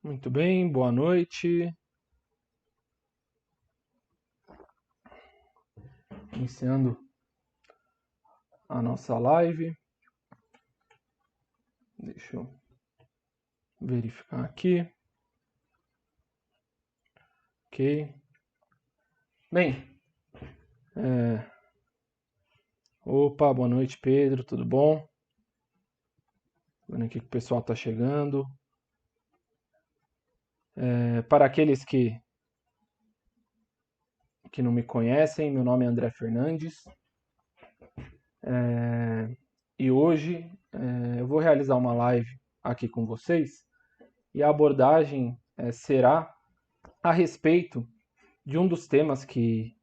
Muito bem, boa noite. Iniciando a nossa live. Deixa eu verificar aqui. Ok. Bem, opa, boa noite, Pedro, tudo bom? Vendo aqui que o pessoal está chegando. Para aqueles que não me conhecem, meu nome é André Fernandes. E hoje eu vou realizar uma live aqui com vocês. E a abordagem será a respeito de um dos temas que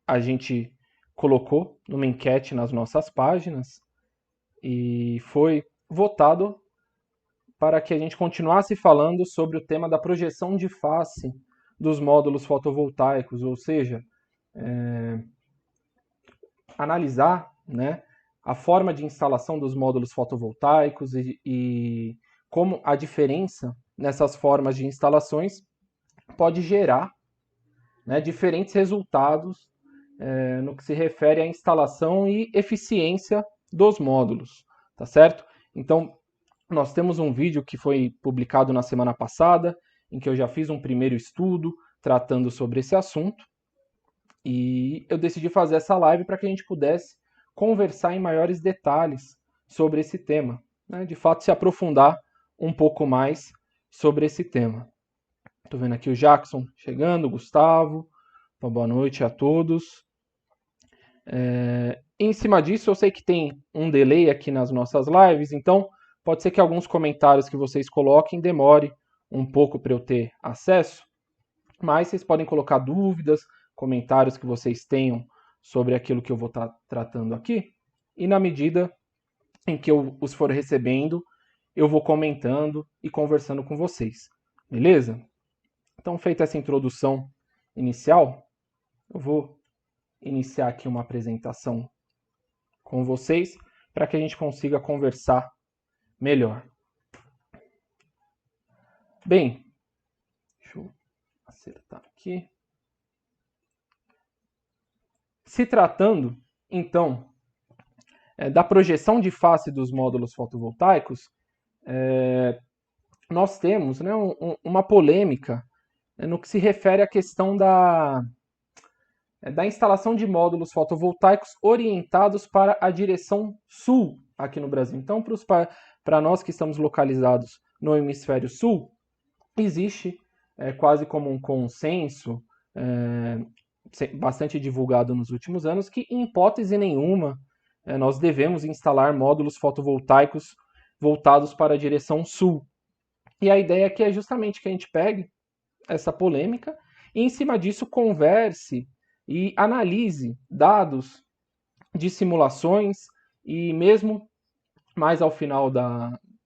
a gente colocou numa enquete nas nossas páginas e foi votado para que a gente continuasse falando sobre o tema da projeção de face dos módulos fotovoltaicos, ou seja, analisar, né, a forma de instalação dos módulos fotovoltaicos e como a diferença nessas formas de instalações pode gerar, né, diferentes resultados no que se refere à instalação e eficiência dos módulos, tá certo? Então, nós temos um vídeo que foi publicado na semana passada, em que eu já fiz um primeiro estudo tratando sobre esse assunto, e eu decidi fazer essa live para que a gente pudesse conversar em maiores detalhes sobre esse tema, né? De fato, se aprofundar um pouco mais sobre esse tema. Estou vendo aqui o Jackson chegando, o Gustavo, então, boa noite a todos. Em cima disso, eu sei que tem um delay aqui nas nossas lives, então pode ser que alguns comentários que vocês coloquem demore um pouco para eu ter acesso, mas vocês podem colocar dúvidas, comentários que vocês tenham sobre aquilo que eu vou estar tratando aqui, e na medida em que eu os for recebendo, eu vou comentando e conversando com vocês, beleza? Então, feita essa introdução inicial, eu vou iniciar aqui uma apresentação com vocês para que a gente consiga conversar melhor. Bem, deixa eu acertar aqui. Se tratando, então, da projeção de face dos módulos fotovoltaicos, nós temos, né, uma polêmica no que se refere à questão da instalação de módulos fotovoltaicos orientados para a direção sul aqui no Brasil. Então, para nós que estamos localizados no hemisfério sul, existe quase como um consenso bastante divulgado nos últimos anos que, em hipótese nenhuma, nós devemos instalar módulos fotovoltaicos voltados para a direção sul. E a ideia aqui é justamente que a gente pegue essa polêmica e, em cima disso, converse e analise dados de simulações e mesmo mais ao final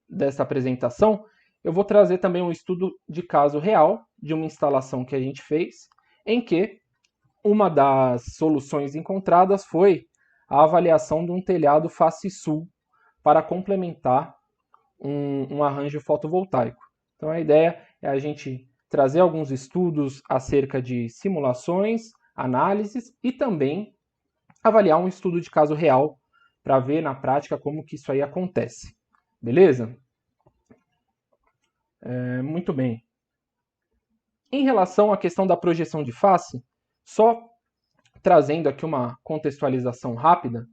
dessa apresentação, eu vou trazer também um estudo de caso real de uma instalação que a gente fez, em que uma das soluções encontradas foi a avaliação de um telhado face sul para complementar um arranjo fotovoltaico. Então a ideia é a gente trazer alguns estudos acerca de simulações, análises e também avaliar um estudo de caso real para ver na prática como que isso aí acontece. Beleza? Muito bem. Em relação à questão da projeção de face, só trazendo aqui uma contextualização rápida,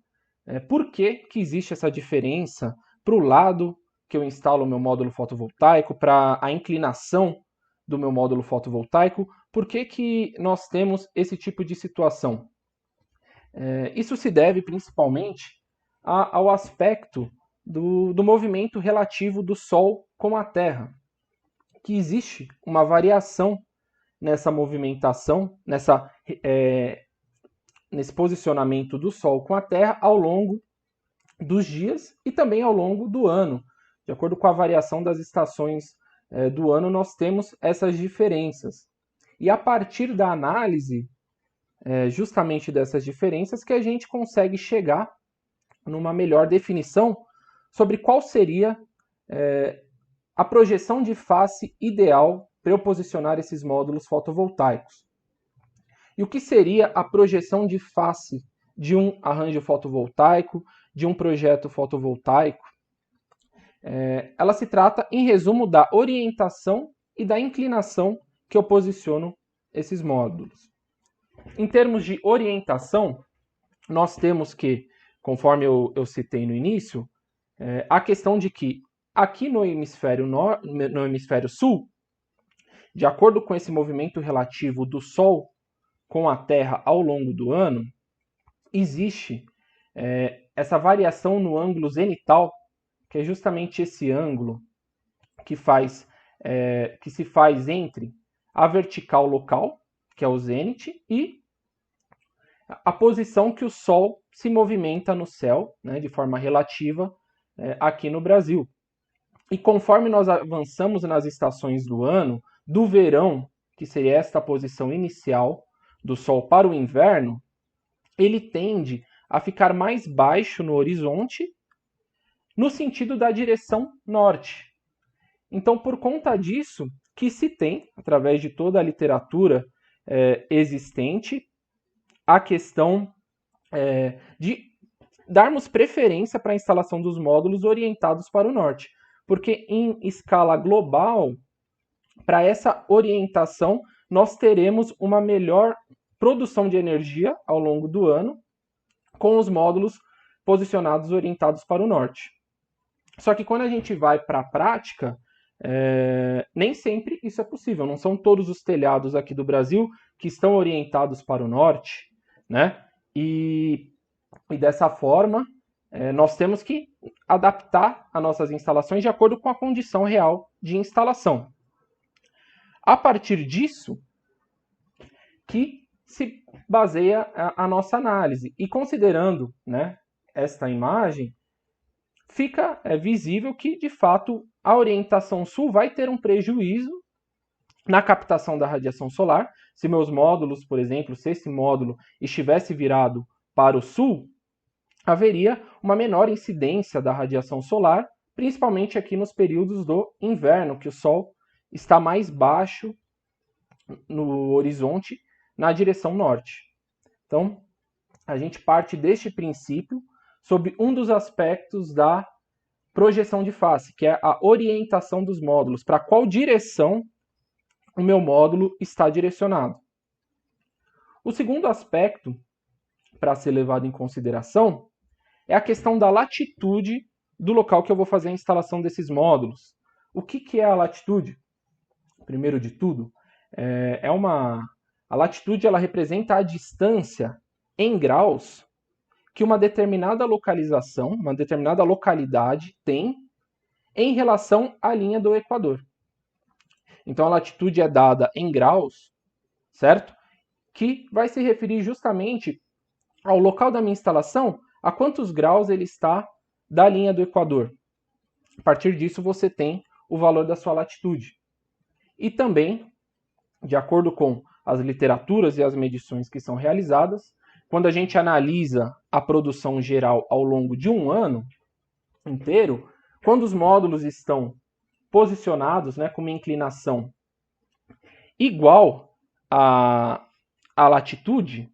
por que existe essa diferença para o lado que eu instalo o meu módulo fotovoltaico, para a inclinação do meu módulo fotovoltaico, por que nós temos esse tipo de situação? Isso se deve principalmente ao aspecto do movimento relativo do Sol com a Terra, que existe uma variação nessa movimentação, nesse posicionamento do Sol com a Terra ao longo dos dias e também ao longo do ano. De acordo com a variação das estações do ano, nós temos essas diferenças. E a partir da análise justamente dessas diferenças que a gente consegue chegar numa melhor definição sobre qual seria a projeção de face ideal para eu posicionar esses módulos fotovoltaicos. E o que seria a projeção de face de um arranjo fotovoltaico, de um projeto fotovoltaico? Ela se trata, em resumo, da orientação e da inclinação que eu posiciono esses módulos. Em termos de orientação, nós temos que, conforme eu citei no início, a questão de que aqui no hemisfério sul, de acordo com esse movimento relativo do Sol com a Terra ao longo do ano, existe essa variação no ângulo zenital, que é justamente esse ângulo que se faz entre a vertical local, que é o zênite, e a posição que o Sol se movimenta no céu, né, de forma relativa, aqui no Brasil. E conforme nós avançamos nas estações do ano, do verão, que seria esta posição inicial do Sol, para o inverno, ele tende a ficar mais baixo no horizonte, no sentido da direção norte. Então, por conta disso, que se tem, através de toda a literatura existente, a questão de darmos preferência para a instalação dos módulos orientados para o norte. Porque em escala global, para essa orientação, nós teremos uma melhor produção de energia ao longo do ano, com os módulos posicionados orientados para o norte. Só que quando a gente vai para a prática, nem sempre isso é possível. Não são todos os telhados aqui do Brasil que estão orientados para o norte, né? E dessa forma, nós temos que adaptar as nossas instalações de acordo com a condição real de instalação. A partir disso, que se baseia a nossa análise. E considerando, né, esta imagem, fica visível que, de fato, a orientação sul vai ter um prejuízo na captação da radiação solar. Se meus módulos, por exemplo, se esse módulo estivesse virado para o sul, haveria uma menor incidência da radiação solar, principalmente aqui nos períodos do inverno, que o Sol está mais baixo no horizonte na direção norte. Então, a gente parte deste princípio sobre um dos aspectos da projeção de face, que é a orientação dos módulos, para qual direção o meu módulo está direcionado. O segundo aspecto, para ser levado em consideração, é a questão da latitude do local que eu vou fazer a instalação desses módulos. O que é a latitude? Primeiro de tudo, a latitude ela representa a distância em graus que uma determinada localização, uma determinada localidade tem em relação à linha do Equador. Então a latitude é dada em graus, certo? Que vai se referir justamente ao local da minha instalação, a quantos graus ele está da linha do Equador. A partir disso você tem o valor da sua latitude. E também, de acordo com as literaturas e as medições que são realizadas, quando a gente analisa a produção geral ao longo de um ano inteiro, quando os módulos estão posicionados, né, com uma inclinação igual à latitude,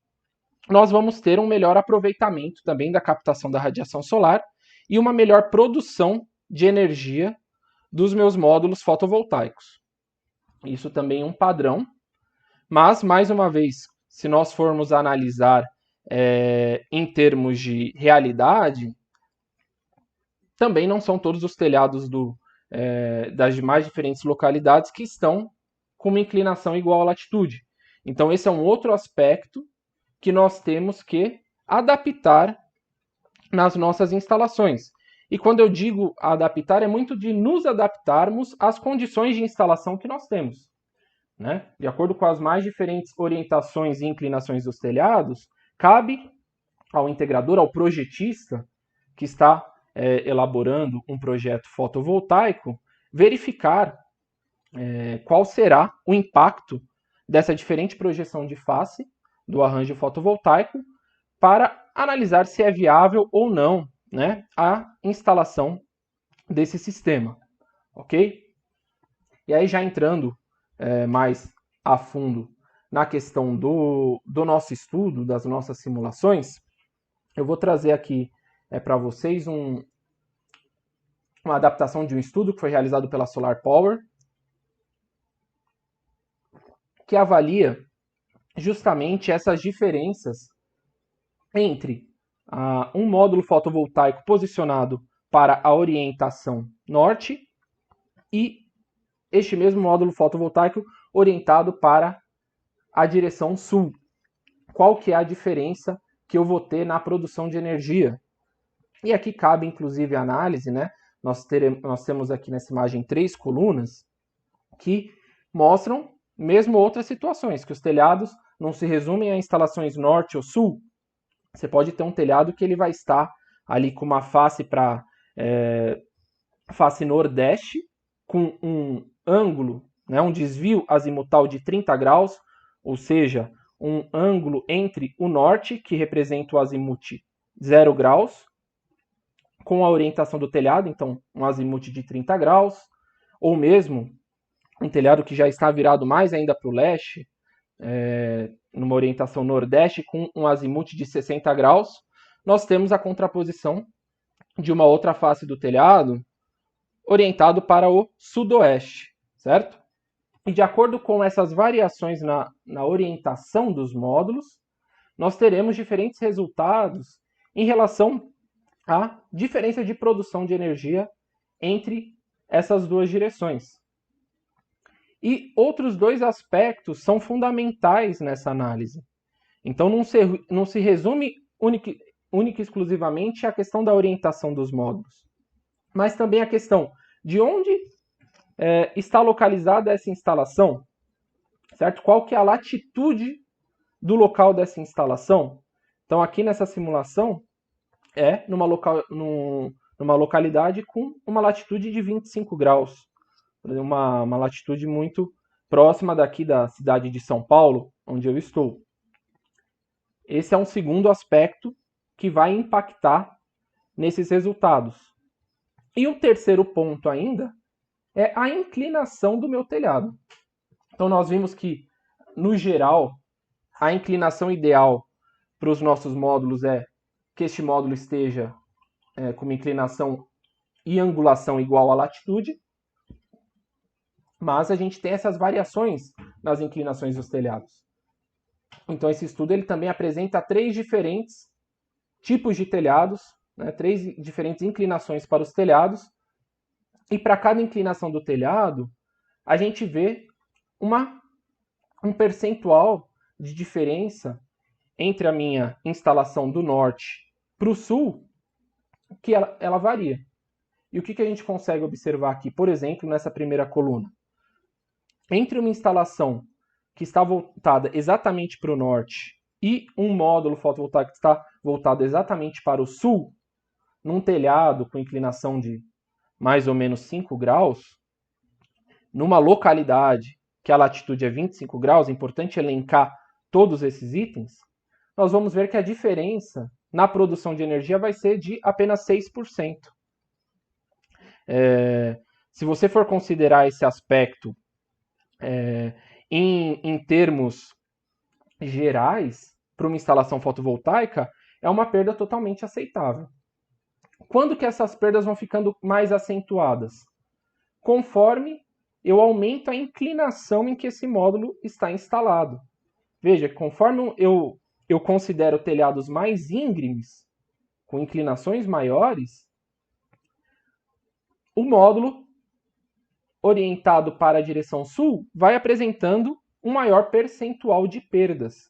nós vamos ter um melhor aproveitamento também da captação da radiação solar e uma melhor produção de energia dos meus módulos fotovoltaicos. Isso também é um padrão, mas, mais uma vez, se nós formos analisar em termos de realidade, também não são todos os telhados das mais diferentes localidades que estão com uma inclinação igual à latitude. Então, esse é um outro aspecto que nós temos que adaptar nas nossas instalações. E quando eu digo adaptar, é muito de nos adaptarmos às condições de instalação que nós temos, né? De acordo com as mais diferentes orientações e inclinações dos telhados, cabe ao integrador, ao projetista que está elaborando um projeto fotovoltaico, verificar qual será o impacto dessa diferente projeção de face do arranjo fotovoltaico para analisar se é viável ou não, né, a instalação desse sistema, ok? E aí já entrando mais a fundo na questão do nosso estudo, das nossas simulações, eu vou trazer aqui para vocês uma adaptação de um estudo que foi realizado pela Solar Power, que avalia justamente essas diferenças entre um módulo fotovoltaico posicionado para a orientação norte e este mesmo módulo fotovoltaico orientado para a direção sul. Qual que é a diferença que eu vou ter na produção de energia? E aqui cabe, inclusive, a análise, né? Nós temos aqui nessa imagem 3 colunas que mostram mesmo outras situações, que os telhados não se resumem a instalações norte ou sul. Você pode ter um telhado que ele vai estar ali com uma face para face nordeste, com um ângulo, né, um desvio azimutal de 30 graus, ou seja, um ângulo entre o norte, que representa o azimute 0 graus, com a orientação do telhado, então um azimute de 30 graus, ou mesmo um telhado que já está virado mais ainda para o leste, numa orientação nordeste, com um azimute de 60 graus, nós temos a contraposição de uma outra face do telhado orientado para o sudoeste, certo? E de acordo com essas variações na orientação dos módulos, nós teremos diferentes resultados em relação à diferença de produção de energia entre essas duas direções. E outros dois aspectos são fundamentais nessa análise. Então não se resume única e exclusivamente à questão da orientação dos módulos, mas também a questão de onde está localizada essa instalação, certo? Qual que é a latitude do local dessa instalação? Então aqui nessa simulação é numa localidade com uma latitude de 25 graus, uma latitude muito próxima daqui da cidade de São Paulo, onde eu estou. Esse é um segundo aspecto que vai impactar nesses resultados. E o terceiro ponto ainda é a inclinação do meu telhado. Então nós vimos que, no geral, a inclinação ideal para os nossos módulos é que este módulo esteja com uma inclinação e angulação igual à latitude, mas a gente tem essas variações nas inclinações dos telhados. Então esse estudo ele também apresenta 3 diferentes tipos de telhados, né, 3 diferentes inclinações para os telhados, e para cada inclinação do telhado, a gente vê um percentual de diferença entre a minha instalação do norte para o sul, que ela varia. E o que a gente consegue observar aqui, por exemplo, nessa primeira coluna? Entre uma instalação que está voltada exatamente para o norte e um módulo fotovoltaico que está voltado exatamente para o sul, num telhado com inclinação de mais ou menos 5 graus, numa localidade que a latitude é 25 graus, é importante elencar todos esses itens, nós vamos ver que a diferença na produção de energia vai ser de apenas 6%. Se você for considerar esse aspecto em termos gerais, para uma instalação fotovoltaica, é uma perda totalmente aceitável. Quando que essas perdas vão ficando mais acentuadas? Conforme eu aumento a inclinação em que esse módulo está instalado. Veja, conforme eu considero telhados mais íngremes, com inclinações maiores, o módulo orientado para a direção sul vai apresentando um maior percentual de perdas,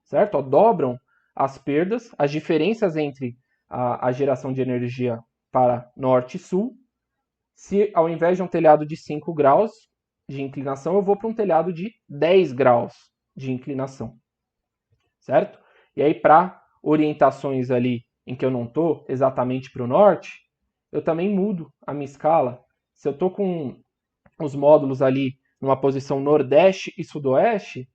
certo? Dobram as perdas, as diferenças entre a geração de energia para norte e sul. Se ao invés de um telhado de 5 graus de inclinação, eu vou para um telhado de 10 graus de inclinação, certo? E aí, para orientações ali em que eu não estou exatamente para o norte, eu também mudo a minha escala. Se eu estou com os módulos ali numa posição nordeste e sudoeste,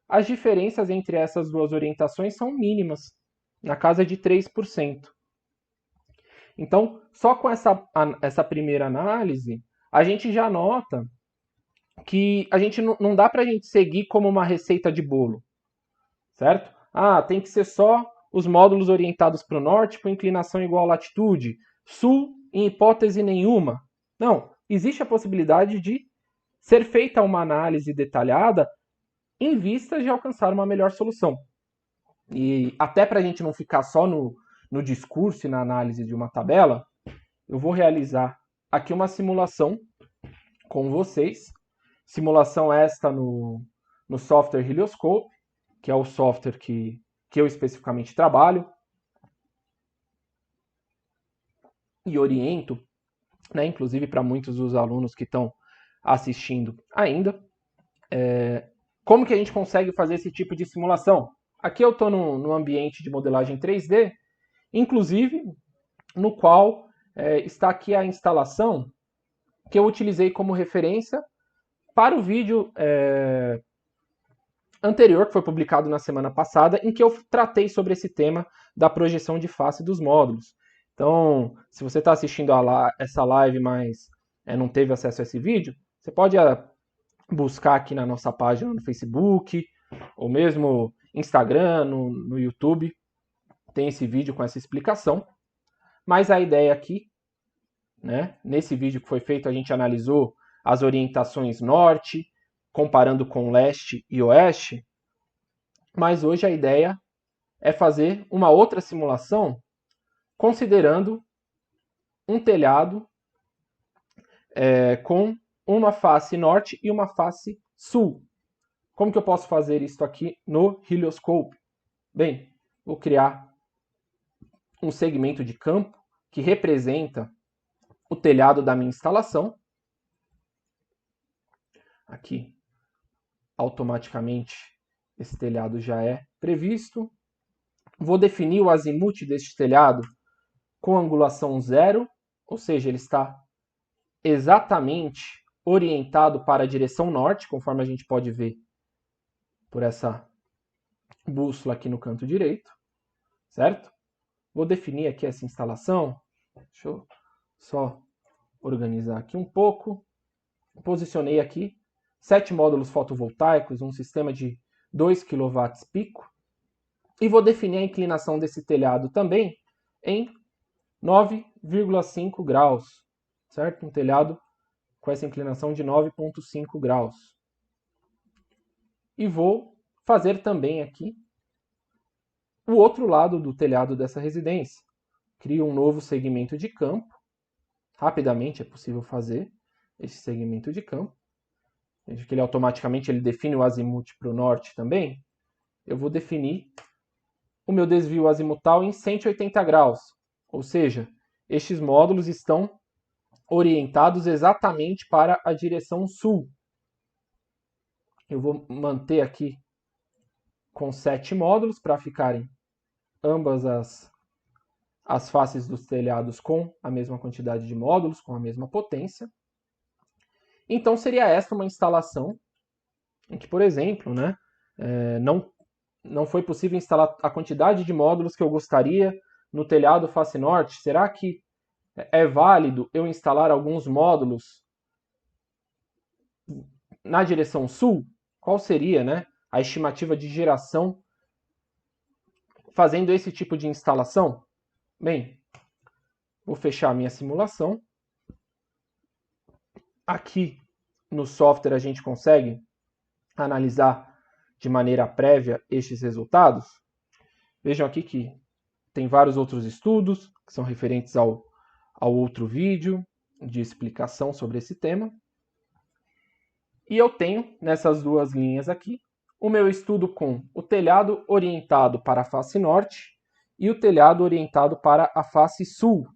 as diferenças entre essas duas orientações são mínimas, na casa de 3%. Então, só com essa primeira análise, a gente já nota que a gente não dá para a gente seguir como uma receita de bolo, certo? Ah, tem que ser só os módulos orientados para o norte com inclinação igual à latitude, sul em hipótese nenhuma. Não, existe a possibilidade de ser feita uma análise detalhada em vista de alcançar uma melhor solução. E até para a gente não ficar só no discurso e na análise de uma tabela, eu vou realizar aqui uma simulação com vocês. Simulação esta no software Helioscope, que é o software que eu especificamente trabalho e oriento, né, inclusive para muitos dos alunos que estão assistindo ainda. Como que a gente consegue fazer esse tipo de simulação? Aqui eu estou no ambiente de modelagem 3D, inclusive no qual está aqui a instalação que eu utilizei como referência para o vídeo anterior, que foi publicado na semana passada, em que eu tratei sobre esse tema da projeção de face dos módulos. Então, se você está assistindo essa live, mas não teve acesso a esse vídeo, você pode buscar aqui na nossa página no Facebook, ou mesmo Instagram, no YouTube, tem esse vídeo com essa explicação. Mas a ideia aqui, né, nesse vídeo que foi feito, a gente analisou as orientações norte, comparando com leste e oeste, mas hoje a ideia é fazer uma outra simulação considerando um telhado com uma face norte e uma face sul. Como que eu posso fazer isso aqui no Helioscope? Bem, vou criar um segmento de campo que representa o telhado da minha instalação. Aqui, automaticamente, esse telhado já é previsto. Vou definir o azimuth deste telhado com angulação 0, ou seja, ele está exatamente orientado para a direção norte, conforme a gente pode ver por essa bússola aqui no canto direito, certo? Vou definir aqui essa instalação. Deixa eu só organizar aqui um pouco. Posicionei aqui 7 módulos fotovoltaicos, um sistema de 2 kW pico. E vou definir a inclinação desse telhado também em 9,5 graus, certo? Um telhado com essa inclinação de 9,5 graus. E vou fazer também aqui o outro lado do telhado dessa residência. Crio um novo segmento de campo. Rapidamente é possível fazer esse segmento de campo. Veja que ele automaticamente define o azimuth para o norte também. Eu vou definir o meu desvio azimutal em 180 graus. Ou seja, estes módulos estão orientados exatamente para a direção sul. Eu vou manter aqui com 7 módulos para ficarem ambas as faces dos telhados com a mesma quantidade de módulos, com a mesma potência. Então seria esta uma instalação em que, por exemplo, né, não foi possível instalar a quantidade de módulos que eu gostaria no telhado face norte. Será que é válido eu instalar alguns módulos na direção sul? Qual seria, né, a estimativa de geração fazendo esse tipo de instalação? Bem, vou fechar a minha simulação. Aqui no software a gente consegue analisar de maneira prévia estes resultados. Vejam aqui que tem vários outros estudos que são referentes ao outro vídeo de explicação sobre esse tema. E eu tenho, nessas duas linhas aqui, o meu estudo com o telhado orientado para a face norte e o telhado orientado para a face sul.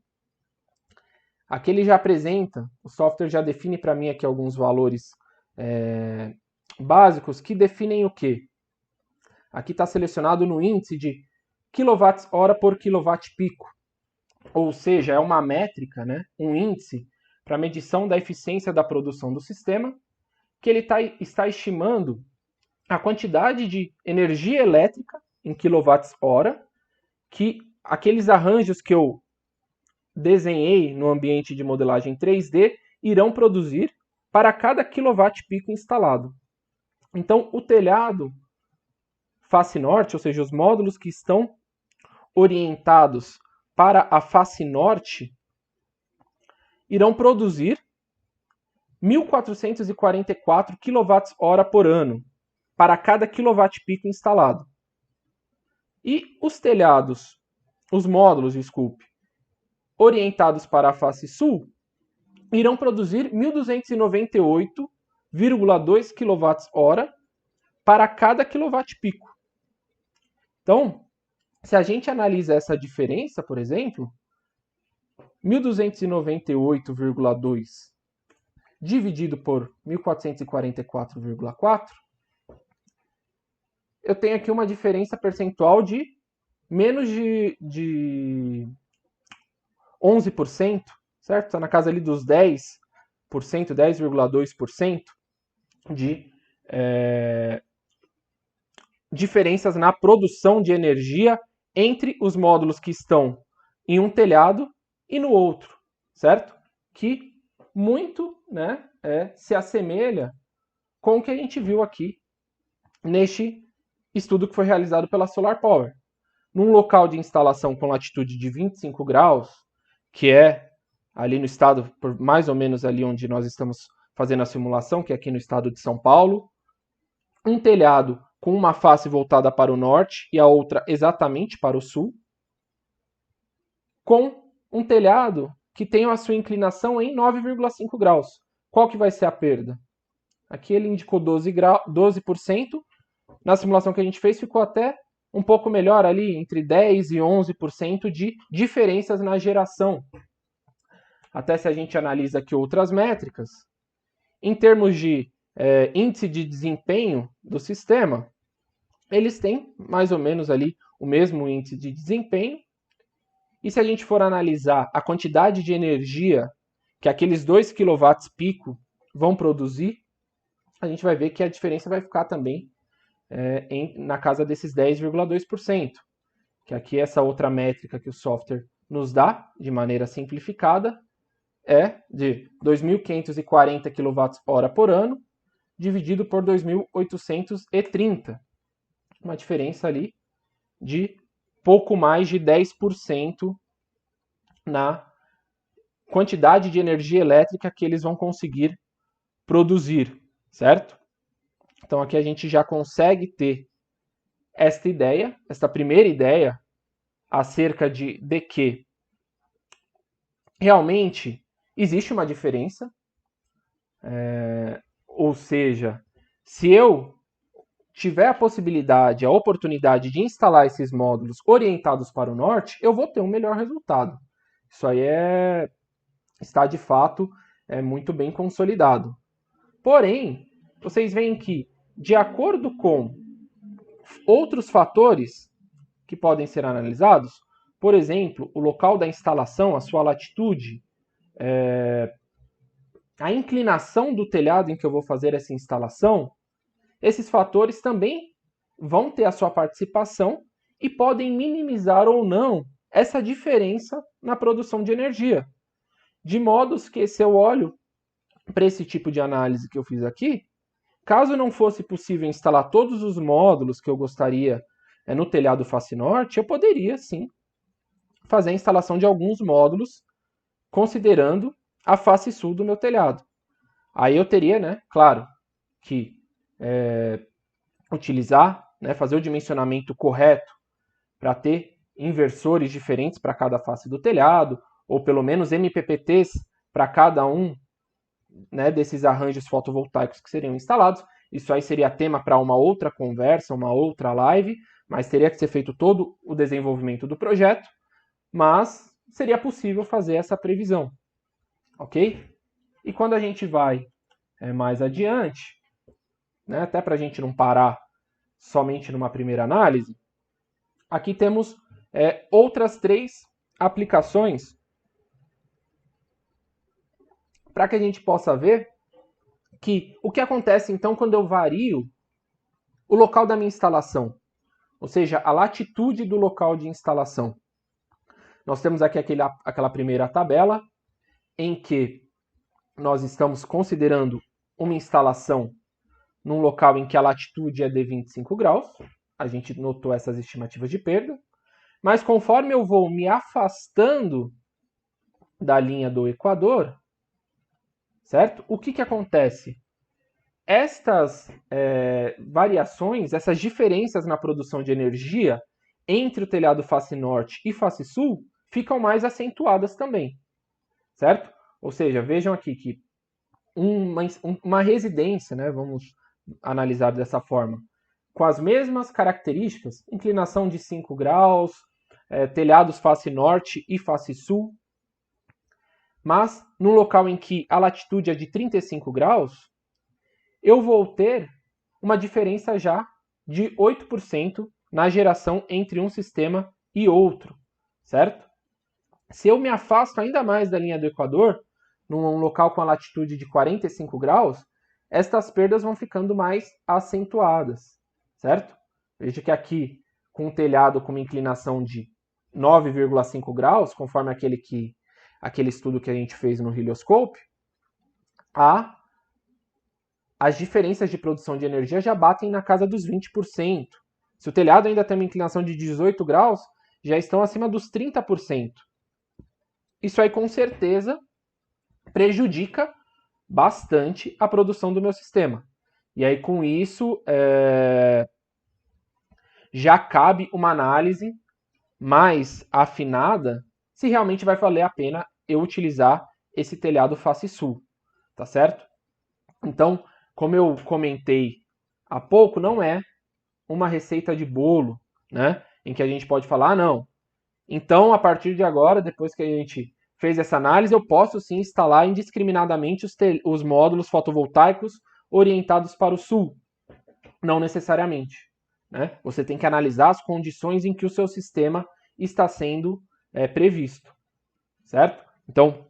Aqui ele já apresenta, o software já define para mim aqui alguns valores básicos que definem o quê? Aqui está selecionado no índice de kWh por kWp. Ou seja, é uma métrica, né, um índice para medição da eficiência da produção do sistema, que ele está estimando a quantidade de energia elétrica em kWh que aqueles arranjos que eu desenhei no ambiente de modelagem 3D irão produzir para cada quilowatt-pico instalado. Então, o telhado face norte, ou seja, os módulos que estão orientados para a face norte, irão produzir 1.444 kWh por ano para cada quilowatt-pico instalado. E os módulos, orientados para a face sul, irão produzir 1.298,2 kWh para cada quilowatt-pico. Então, se a gente analisa essa diferença, por exemplo, 1.298,2 dividido por 1.444,4, eu tenho aqui uma diferença percentual de menos de 11%, certo? Está na casa ali dos 10%, 10,2% de diferenças na produção de energia entre os módulos que estão em um telhado e no outro, certo? Que muito, né, se assemelha com o que a gente viu aqui neste estudo que foi realizado pela Solar Power. Num local de instalação com latitude de 25 graus, que é ali no estado, mais ou menos ali onde nós estamos fazendo a simulação, que é aqui no estado de São Paulo, um telhado com uma face voltada para o norte e a outra exatamente para o sul, com um telhado que tem a sua inclinação em 9,5 graus. Qual que vai ser a perda? Aqui ele indicou 12%. Na simulação que a gente fez ficou até um pouco melhor ali, entre 10% e 11% de diferenças na geração. Até se a gente analisa aqui outras métricas, em termos de índice de desempenho do sistema, eles têm mais ou menos ali o mesmo índice de desempenho. E se a gente for analisar a quantidade de energia que aqueles 2 kW pico vão produzir, a gente vai ver que a diferença vai ficar também na casa desses 10,2%. Que aqui essa outra métrica que o software nos dá, de maneira simplificada, é de 2.540 kWh por ano, dividido por 2.830. Uma diferença ali de pouco mais de 10% na quantidade de energia elétrica que eles vão conseguir produzir, certo? Então aqui a gente já consegue ter esta primeira ideia acerca de que realmente existe uma diferença, ou seja, se eu tiver a possibilidade, a oportunidade de instalar esses módulos orientados para o norte, eu vou ter um melhor resultado. Isso aí está de fato muito bem consolidado. Porém, vocês veem que, de acordo com outros fatores que podem ser analisados, por exemplo, o local da instalação, a sua latitude, a inclinação do telhado em que eu vou fazer essa instalação, esses fatores também vão ter a sua participação e podem minimizar ou não essa diferença na produção de energia. De modo que, se eu olho para esse tipo de análise que eu fiz aqui, caso não fosse possível instalar todos os módulos que eu gostaria no telhado face norte, eu poderia sim fazer a instalação de alguns módulos considerando a face sul do meu telhado. Aí eu teria, claro, que utilizar, fazer o dimensionamento correto para ter inversores diferentes para cada face do telhado, ou pelo menos MPPTs para cada um desses arranjos fotovoltaicos que seriam instalados. Isso aí seria tema para uma outra conversa, uma outra live, mas teria que ser feito todo o desenvolvimento do projeto, mas seria possível fazer essa previsão, ok? E quando a gente vai mais adiante, até para a gente não parar somente numa primeira análise, aqui temos outras 3 aplicações para que a gente possa ver que o que acontece então quando eu vario o local da minha instalação, ou seja, a latitude do local de instalação. Nós temos aqui aquela primeira tabela em que nós estamos considerando uma instalação num local em que a latitude é de 25 graus. A gente notou essas estimativas de perda. Mas conforme eu vou me afastando da linha do Equador, certo? O que acontece? Estas variações, essas diferenças na produção de energia entre o telhado face norte e face sul ficam mais acentuadas também, certo? Ou seja, vejam aqui que uma residência, né, vamos analisar dessa forma, com as mesmas características, inclinação de 5 graus, telhados face norte e face sul, mas no local em que a latitude é de 35 graus, eu vou ter uma diferença já de 8% na geração entre um sistema e outro, certo? Se eu me afasto ainda mais da linha do Equador, num local com a latitude de 45 graus, estas perdas vão ficando mais acentuadas, certo? Veja que aqui, com um telhado com uma inclinação de 9,5 graus, conforme aquele estudo que a gente fez no helioscope, as diferenças de produção de energia já batem na casa dos 20%. Se o telhado ainda tem uma inclinação de 18 graus, já estão acima dos 30%. Isso aí, com certeza, prejudica bastante a produção do meu sistema. E aí, com isso, já cabe uma análise mais afinada se realmente vai valer a pena eu utilizar esse telhado face sul, tá certo? Então, como eu comentei há pouco, não é uma receita de bolo, né? Em que a gente pode falar, não. Então, a partir de agora, depois que a gente fez essa análise, eu posso sim instalar indiscriminadamente os módulos fotovoltaicos orientados para o sul. Não necessariamente, né? Você tem que analisar as condições em que o seu sistema está sendo previsto, certo? Então,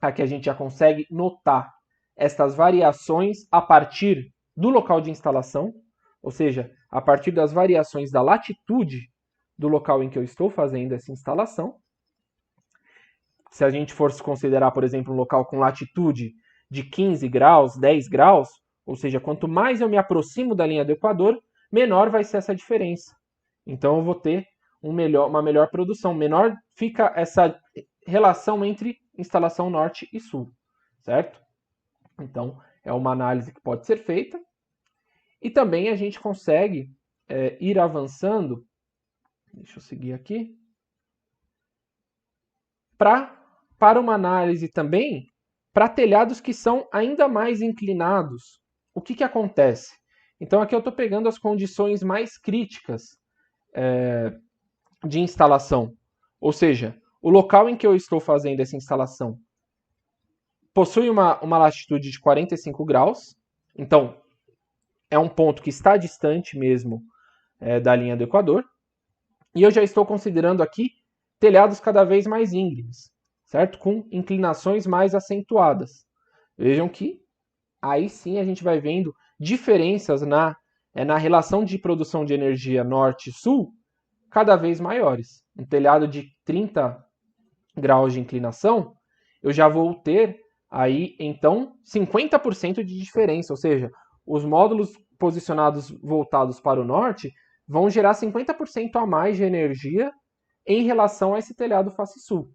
aqui a gente já consegue notar estas variações a partir do local de instalação, ou seja, a partir das variações da latitude do local em que eu estou fazendo essa instalação. Se a gente for considerar, por exemplo, um local com latitude de 15 graus, 10 graus, ou seja, quanto mais eu me aproximo da linha do Equador, menor vai ser essa diferença. Então eu vou ter uma melhor produção, menor fica essa relação entre instalação norte e sul, certo? Então, é uma análise que pode ser feita. E também a gente consegue ir avançando. Deixa eu seguir aqui. Para uma análise também para telhados que são ainda mais inclinados. O que acontece? Então, aqui eu estou pegando as condições mais críticas de instalação. Ou seja, o local em que eu estou fazendo essa instalação possui uma latitude de 45 graus. Então, é um ponto que está distante mesmo da linha do Equador. E eu já estou considerando aqui telhados cada vez mais íngremes, certo? Com inclinações mais acentuadas. Vejam que aí sim a gente vai vendo diferenças na relação de produção de energia norte-sul cada vez maiores. Um telhado de 30 graus de inclinação, eu já vou ter aí, então, 50% de diferença, ou seja, os módulos posicionados voltados para o norte vão gerar 50% a mais de energia em relação a esse telhado face sul.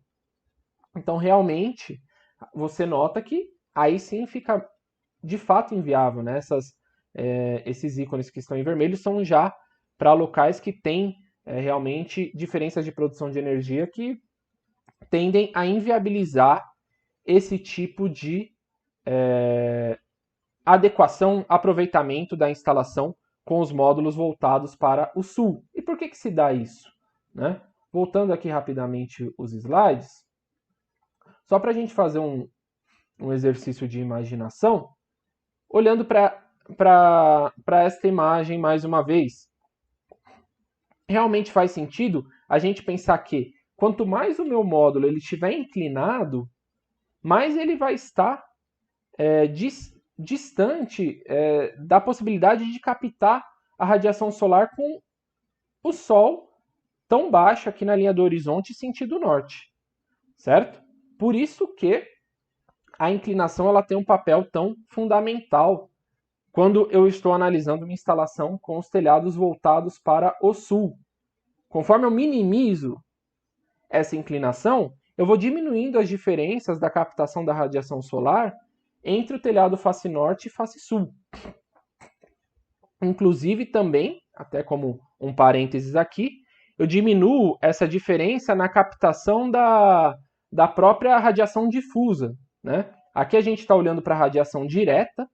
Então, realmente, você nota que aí sim fica de fato inviável, né? Esses ícones que estão em vermelho são já para locais que têm realmente diferenças de produção de energia que tendem a inviabilizar esse tipo de adequação, aproveitamento da instalação com os módulos voltados para o sul. E por que se dá isso? Né? Voltando aqui rapidamente os slides, só para a gente fazer um exercício de imaginação, olhando para esta imagem mais uma vez, realmente faz sentido a gente pensar que quanto mais o meu módulo ele estiver inclinado, mais ele vai estar distante da possibilidade de captar a radiação solar com o Sol tão baixo aqui na linha do horizonte sentido norte, certo? Por isso que a inclinação ela tem um papel tão fundamental quando eu estou analisando uma instalação com os telhados voltados para o sul. Conforme eu minimizo essa inclinação, eu vou diminuindo as diferenças da captação da radiação solar entre o telhado face norte e face sul. Inclusive também, até como um parênteses aqui, eu diminuo essa diferença na captação da própria radiação difusa, né? Aqui a gente está olhando para a radiação direta,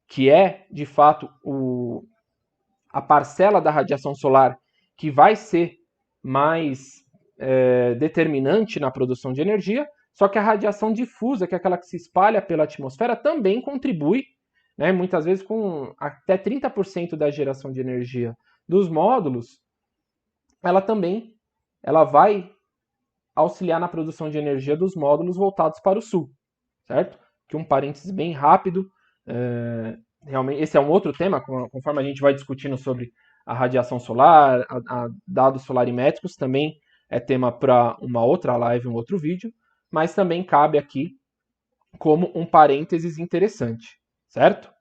que é, de fato, a parcela da radiação solar que vai ser mais determinante na produção de energia, só que a radiação difusa, que é aquela que se espalha pela atmosfera, também contribui, né, muitas vezes com até 30% da geração de energia dos módulos, ela vai auxiliar na produção de energia dos módulos voltados para o sul, certo? Aqui um parênteses bem rápido, realmente esse é um outro tema, conforme a gente vai discutindo sobre a radiação solar, a dados solarimétricos, também é tema para uma outra live, um outro vídeo, mas também cabe aqui como um parênteses interessante, certo?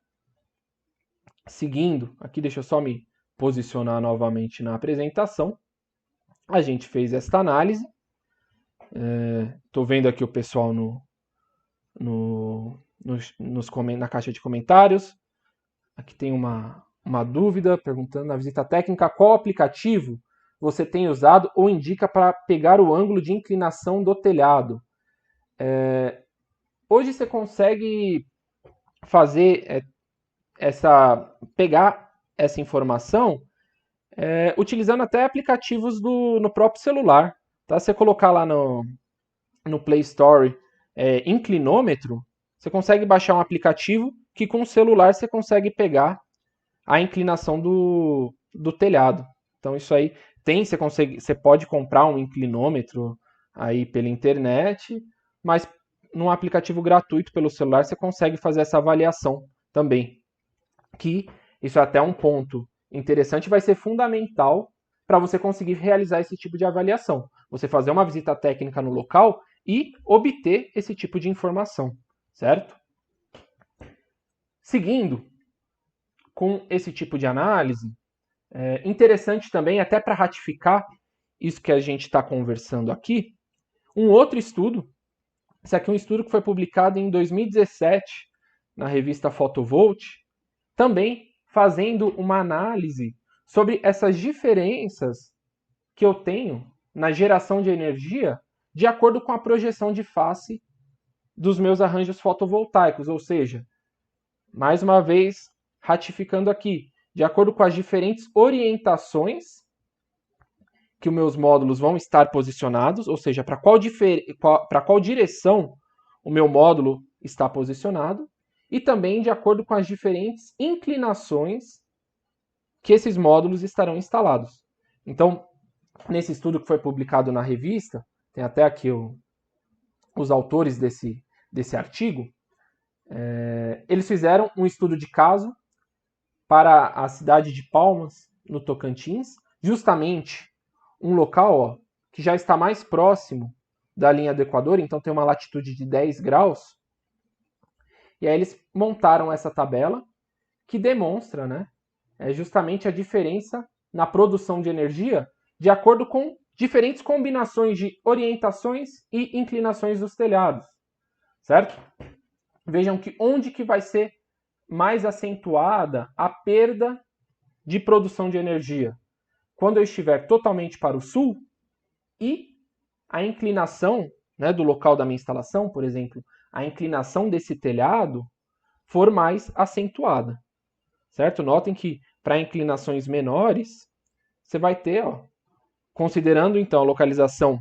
Seguindo, aqui deixa eu só me posicionar novamente na apresentação. A gente fez esta análise. Estou vendo aqui o pessoal na caixa de comentários. Aqui tem uma dúvida perguntando na visita técnica qual aplicativo você tem usado ou indica para pegar o ângulo de inclinação do telhado. Hoje você consegue fazer pegar essa informação utilizando até aplicativos no próprio celular. Tá? Você colocar lá no Play Store inclinômetro, você consegue baixar um aplicativo que com o celular você consegue pegar a inclinação do telhado. Então isso aí você pode comprar um inclinômetro aí pela internet, mas num aplicativo gratuito pelo celular você consegue fazer essa avaliação também. Que isso é até um ponto interessante, vai ser fundamental para você conseguir realizar esse tipo de avaliação. Você fazer uma visita técnica no local e obter esse tipo de informação, certo? Seguindo com esse tipo de análise, interessante também, até para ratificar isso que a gente está conversando aqui, um outro estudo, esse aqui é um estudo que foi publicado em 2017 na revista Photovolt, também fazendo uma análise sobre essas diferenças que eu tenho na geração de energia de acordo com a projeção de face dos meus arranjos fotovoltaicos, ou seja, mais uma vez, ratificando aqui, de acordo com as diferentes orientações que os meus módulos vão estar posicionados, ou seja, para qual direção o meu módulo está posicionado, e também de acordo com as diferentes inclinações que esses módulos estarão instalados. Então, nesse estudo que foi publicado na revista, tem até aqui os autores desse artigo, eles fizeram um estudo de caso para a cidade de Palmas, no Tocantins, justamente um local que já está mais próximo da linha do Equador, então tem uma latitude de 10 graus, e aí eles montaram essa tabela que demonstra, né, justamente a diferença na produção de energia de acordo com diferentes combinações de orientações e inclinações dos telhados, certo? Vejam que onde que vai ser mais acentuada a perda de produção de energia. Quando eu estiver totalmente para o sul e a inclinação, né, do local da minha instalação, por exemplo, a inclinação desse telhado for mais acentuada, certo? Notem que para inclinações menores, você vai ter, considerando então a localização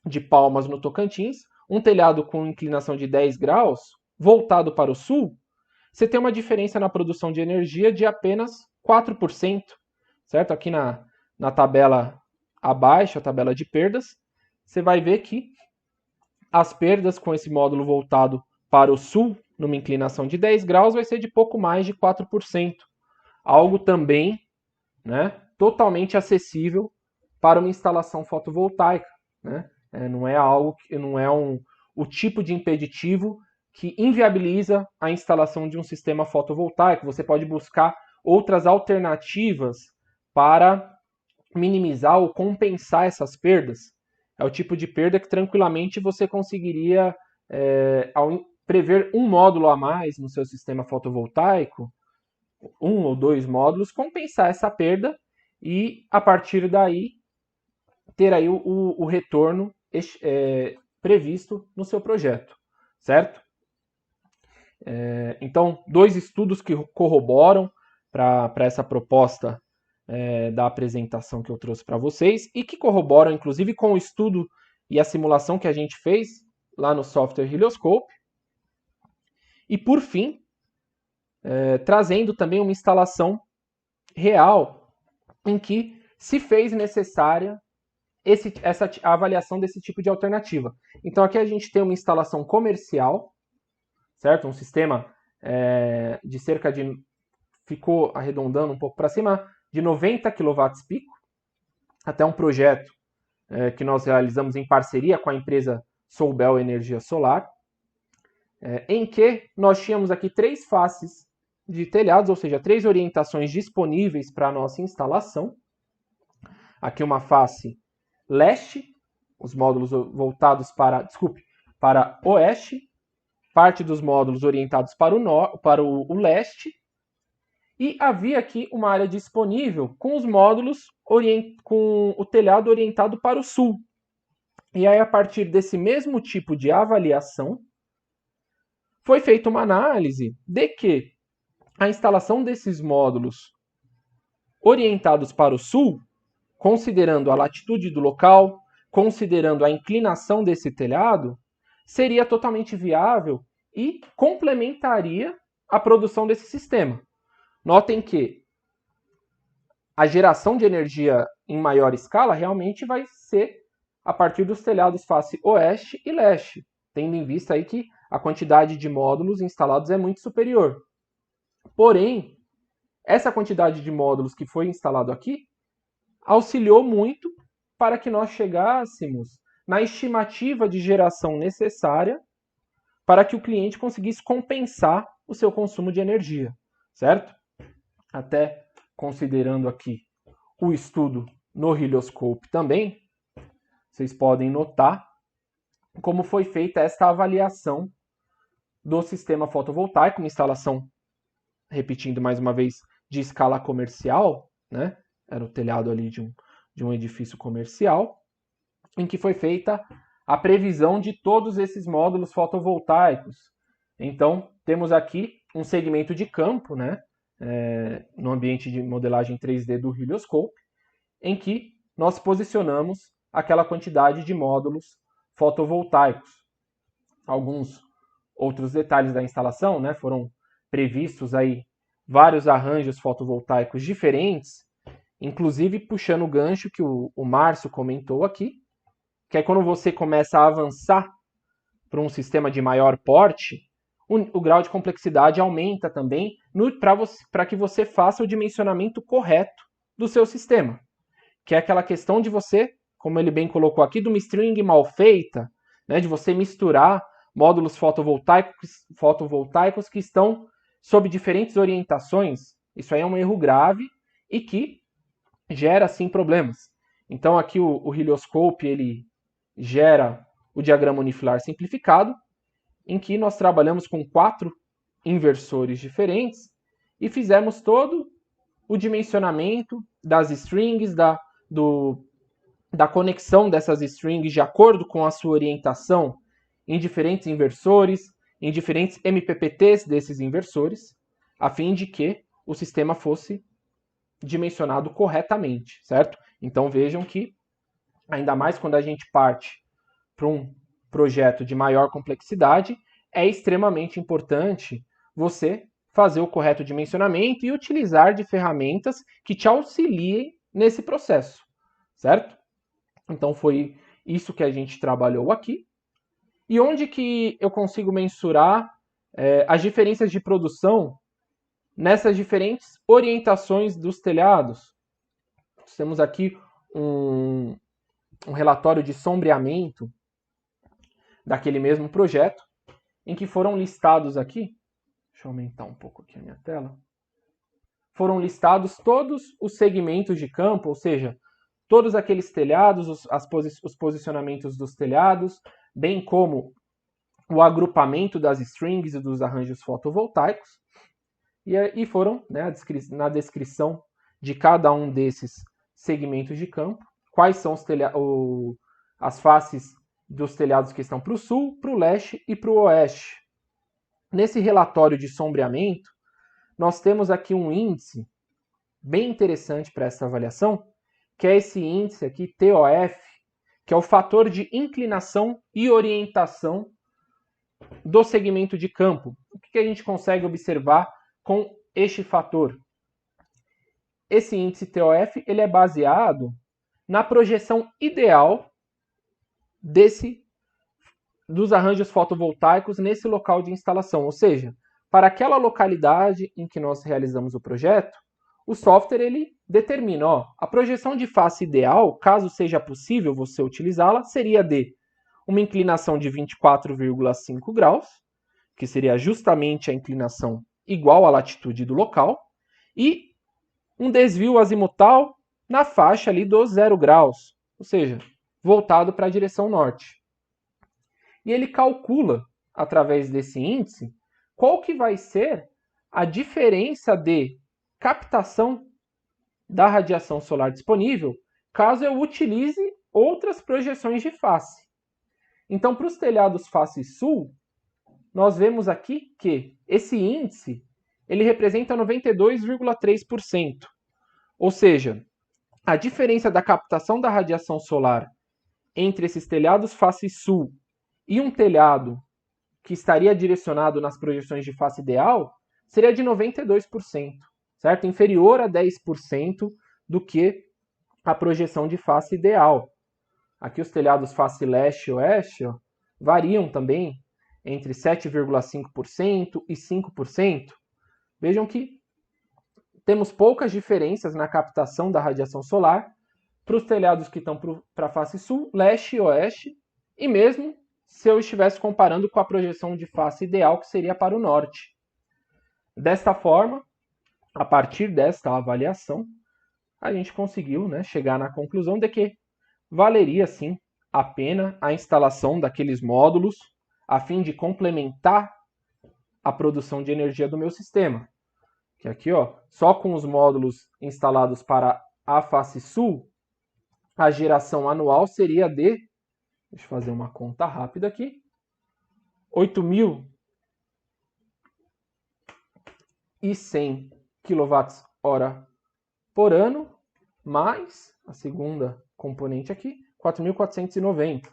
de Palmas no Tocantins, um telhado com inclinação de 10 graus, voltado para o sul, você tem uma diferença na produção de energia de apenas 4%, certo? Aqui na tabela abaixo, a tabela de perdas, você vai ver que as perdas com esse módulo voltado para o sul, numa inclinação de 10 graus, vai ser de pouco mais de 4%. Algo também, né, totalmente acessível para uma instalação fotovoltaica, né? Não é algo, não é o tipo de impeditivo que inviabiliza a instalação de um sistema fotovoltaico. Você pode buscar outras alternativas para minimizar ou compensar essas perdas. É o tipo de perda que tranquilamente você conseguiria, ao prever um módulo a mais no seu sistema fotovoltaico, um ou dois módulos, compensar essa perda e, a partir daí, ter aí o retorno previsto no seu projeto, certo? Então, dois estudos que corroboram para essa proposta da apresentação que eu trouxe para vocês e que corroboram, inclusive, com o estudo e a simulação que a gente fez lá no software Helioscope. E, por fim, trazendo também uma instalação real em que se fez necessária a avaliação desse tipo de alternativa. Então, aqui a gente tem uma instalação comercial, certo? Um sistema de cerca de, ficou arredondando um pouco para cima, de 90 kW pico, até um projeto que nós realizamos em parceria com a empresa Solbel Energia Solar, em que nós tínhamos aqui 3 faces de telhados, ou seja, 3 orientações disponíveis para a nossa instalação. Aqui uma face leste, os módulos voltados para oeste, parte dos módulos orientados para o leste, e havia aqui uma área disponível com os módulos com o telhado orientado para o sul. E aí, a partir desse mesmo tipo de avaliação, foi feita uma análise de que a instalação desses módulos orientados para o sul, considerando a latitude do local, considerando a inclinação desse telhado, seria totalmente viável e complementaria a produção desse sistema. Notem que a geração de energia em maior escala realmente vai ser a partir dos telhados face oeste e leste, tendo em vista aí que a quantidade de módulos instalados é muito superior. Porém, essa quantidade de módulos que foi instalado aqui auxiliou muito para que nós chegássemos na estimativa de geração necessária para que o cliente conseguisse compensar o seu consumo de energia, certo? Até considerando aqui o estudo no Helioscope também, vocês podem notar como foi feita esta avaliação do sistema fotovoltaico, uma instalação, repetindo mais uma vez, de escala comercial, né? Era o telhado ali de um edifício comercial, em que foi feita a previsão de todos esses módulos fotovoltaicos. Então, temos aqui um segmento de campo, né? No ambiente de modelagem 3D do Helioscope, em que nós posicionamos aquela quantidade de módulos fotovoltaicos. Alguns outros detalhes da instalação, né? Foram previstos aí vários arranjos fotovoltaicos diferentes, inclusive puxando o gancho que o Márcio comentou aqui, que é quando você começa a avançar para um sistema de maior porte, o grau de complexidade aumenta também para que você faça o dimensionamento correto do seu sistema, que é aquela questão de você, como ele bem colocou aqui, de uma string mal feita, né, de você misturar módulos fotovoltaicos que estão sob diferentes orientações. Isso aí é um erro grave e que gera, sim, problemas. Então, aqui o Helioscope ele gera o diagrama unifilar simplificado, em que nós trabalhamos com 4 inversores diferentes e fizemos todo o dimensionamento das strings, da conexão dessas strings de acordo com a sua orientação em diferentes inversores, em diferentes MPPTs desses inversores, a fim de que o sistema fosse dimensionado corretamente, certo? Então vejam que, ainda mais quando a gente parte para um projeto de maior complexidade, é extremamente importante você fazer o correto dimensionamento e utilizar de ferramentas que te auxiliem nesse processo, certo? Então foi isso que a gente trabalhou aqui. E onde que eu consigo mensurar as diferenças de produção nessas diferentes orientações dos telhados? Nós temos aqui um relatório de sombreamento daquele mesmo projeto, em que foram listados aqui, deixa eu aumentar um pouco aqui a minha tela, foram listados todos os segmentos de campo, ou seja, todos aqueles telhados, os posicionamentos dos telhados, bem como o agrupamento das strings e dos arranjos fotovoltaicos, e foram, né, na descrição de cada um desses segmentos de campo, quais são as faces dos telhados que estão para o sul, para o leste e para o oeste. Nesse relatório de sombreamento, nós temos aqui um índice bem interessante para essa avaliação, que é esse índice aqui, TOF, que é o fator de inclinação e orientação do segmento de campo. O que a gente consegue observar com este fator? Esse índice TOF ele é baseado na projeção ideal dos arranjos fotovoltaicos nesse local de instalação. Ou seja, para aquela localidade em que nós realizamos o projeto, o software ele determina, a projeção de face ideal, caso seja possível você utilizá-la, seria de uma inclinação de 24,5 graus, que seria justamente a inclinação igual à latitude do local, e um desvio azimutal na faixa ali dos 0 graus, ou seja, voltado para a direção norte. E ele calcula, através desse índice, qual que vai ser a diferença de captação da radiação solar disponível caso eu utilize outras projeções de face. Então, para os telhados face sul, nós vemos aqui que esse índice ele representa 92,3%. Ou seja, a diferença da captação da radiação solar entre esses telhados face sul e um telhado que estaria direcionado nas projeções de face ideal seria de 92%, certo? Inferior a 10% do que a projeção de face ideal. Aqui os telhados face leste e oeste variam também entre 7,5% e 5%. Vejam que temos poucas diferenças na captação da radiação solar para os telhados que estão para a face sul, leste e oeste, e mesmo se eu estivesse comparando com a projeção de face ideal, que seria para o norte. Desta forma, a partir desta avaliação, a gente conseguiu, né, chegar na conclusão de que valeria sim a pena a instalação daqueles módulos a fim de complementar a produção de energia do meu sistema. Que aqui, só com os módulos instalados para a face sul, a geração anual seria de, deixa eu fazer uma conta rápida aqui, 8.100 kWh por ano, mais a segunda componente aqui, 4.490.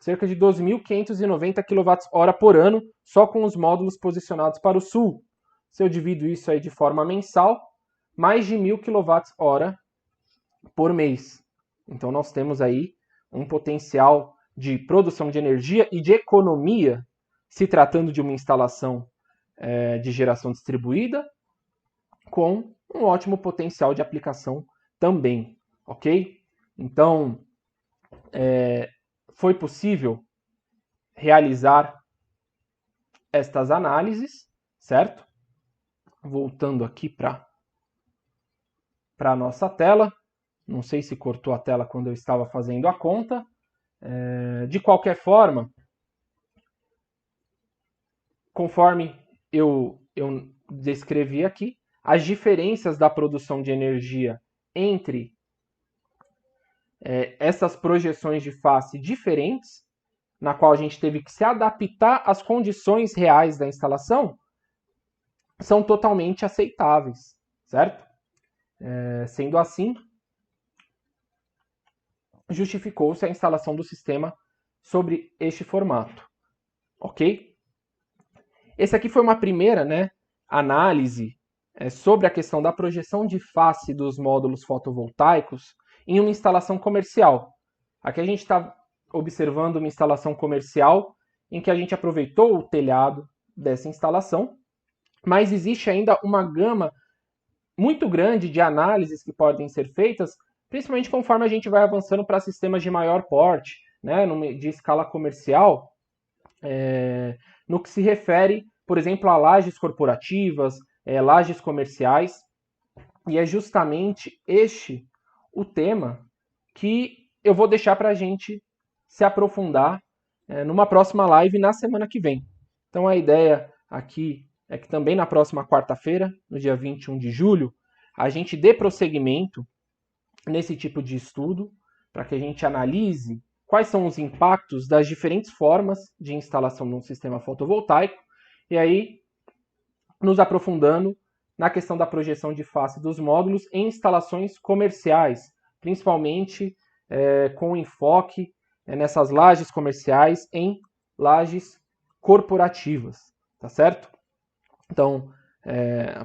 Cerca de 12.590 kWh por ano, só com os módulos posicionados para o sul. Se eu divido isso aí de forma mensal, mais de 1.000 kWh por mês. Então nós temos aí um potencial de produção de energia e de economia, se tratando de uma instalação de geração distribuída, com um ótimo potencial de aplicação também, ok? Então, foi possível realizar estas análises, certo? Voltando aqui para a nossa tela. Não sei se cortou a tela quando eu estava fazendo a conta. De qualquer forma, conforme eu descrevi aqui, as diferenças da produção de energia entre essas projeções de face diferentes, na qual a gente teve que se adaptar às condições reais da instalação, são totalmente aceitáveis, certo? Sendo assim, justificou-se a instalação do sistema sobre este formato, ok? Esse aqui foi uma primeira, análise sobre a questão da projeção de face dos módulos fotovoltaicos em uma instalação comercial. Aqui a gente está observando uma instalação comercial em que a gente aproveitou o telhado dessa instalação, mas existe ainda uma gama muito grande de análises que podem ser feitas, principalmente conforme a gente vai avançando para sistemas de maior porte, de escala comercial. no que se refere, por exemplo, a lajes corporativas, lajes comerciais, e é justamente este o tema que eu vou deixar para a gente se aprofundar numa próxima live na semana que vem. Então a ideia aqui é que também na próxima quarta-feira, no dia 21 de julho, a gente dê prosseguimento nesse tipo de estudo, para que a gente analise quais são os impactos das diferentes formas de instalação de um sistema fotovoltaico, e aí nos aprofundando na questão da projeção de face dos módulos em instalações comerciais, principalmente com enfoque nessas lajes comerciais em lajes corporativas, tá certo? Então,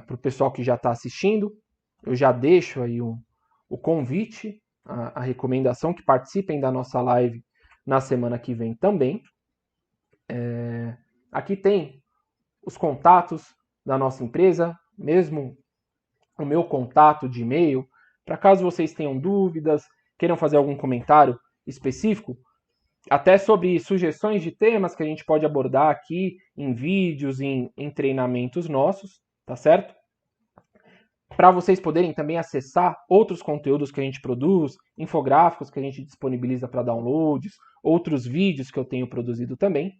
para o pessoal que já está assistindo, eu já deixo aí o convite, a recomendação que participem da nossa live na semana que vem também. Aqui tem os contatos da nossa empresa, mesmo o meu contato de e-mail, para caso vocês tenham dúvidas, queiram fazer algum comentário específico, até sobre sugestões de temas que a gente pode abordar aqui em vídeos, em treinamentos nossos, tá certo? Para vocês poderem também acessar outros conteúdos que a gente produz, infográficos que a gente disponibiliza para downloads, outros vídeos que eu tenho produzido também.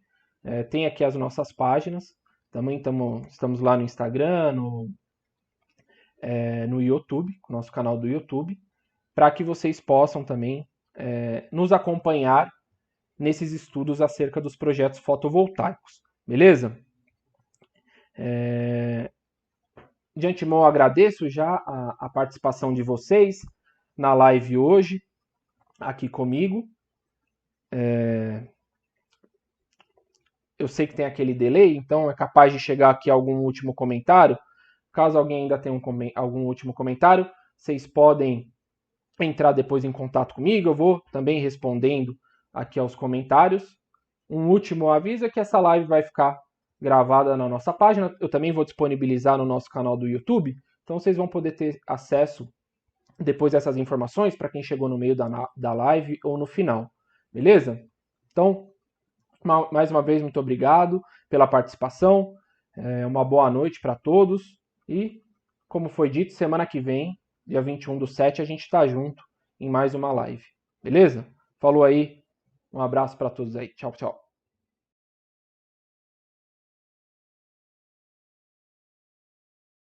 Tem aqui as nossas páginas, também estamos lá no Instagram, no YouTube, nosso canal do YouTube, para que vocês possam também nos acompanhar nesses estudos acerca dos projetos fotovoltaicos, beleza? De antemão, eu agradeço já a participação de vocês na live hoje, aqui comigo. Eu sei que tem aquele delay, então é capaz de chegar aqui algum último comentário. Caso alguém ainda tenha algum último comentário, vocês podem entrar depois em contato comigo. Eu vou também respondendo aqui aos comentários. Um último aviso é que essa live vai ficar gravada na nossa página. Eu também vou disponibilizar no nosso canal do YouTube. Então vocês vão poder ter acesso depois dessas informações para quem chegou no meio da live ou no final. Beleza? Então, mais uma vez, muito obrigado pela participação. Uma boa noite para todos. E, como foi dito, semana que vem, dia 21/7, a gente está junto em mais uma live. Beleza? Falou aí. Um abraço para todos aí. Tchau, tchau.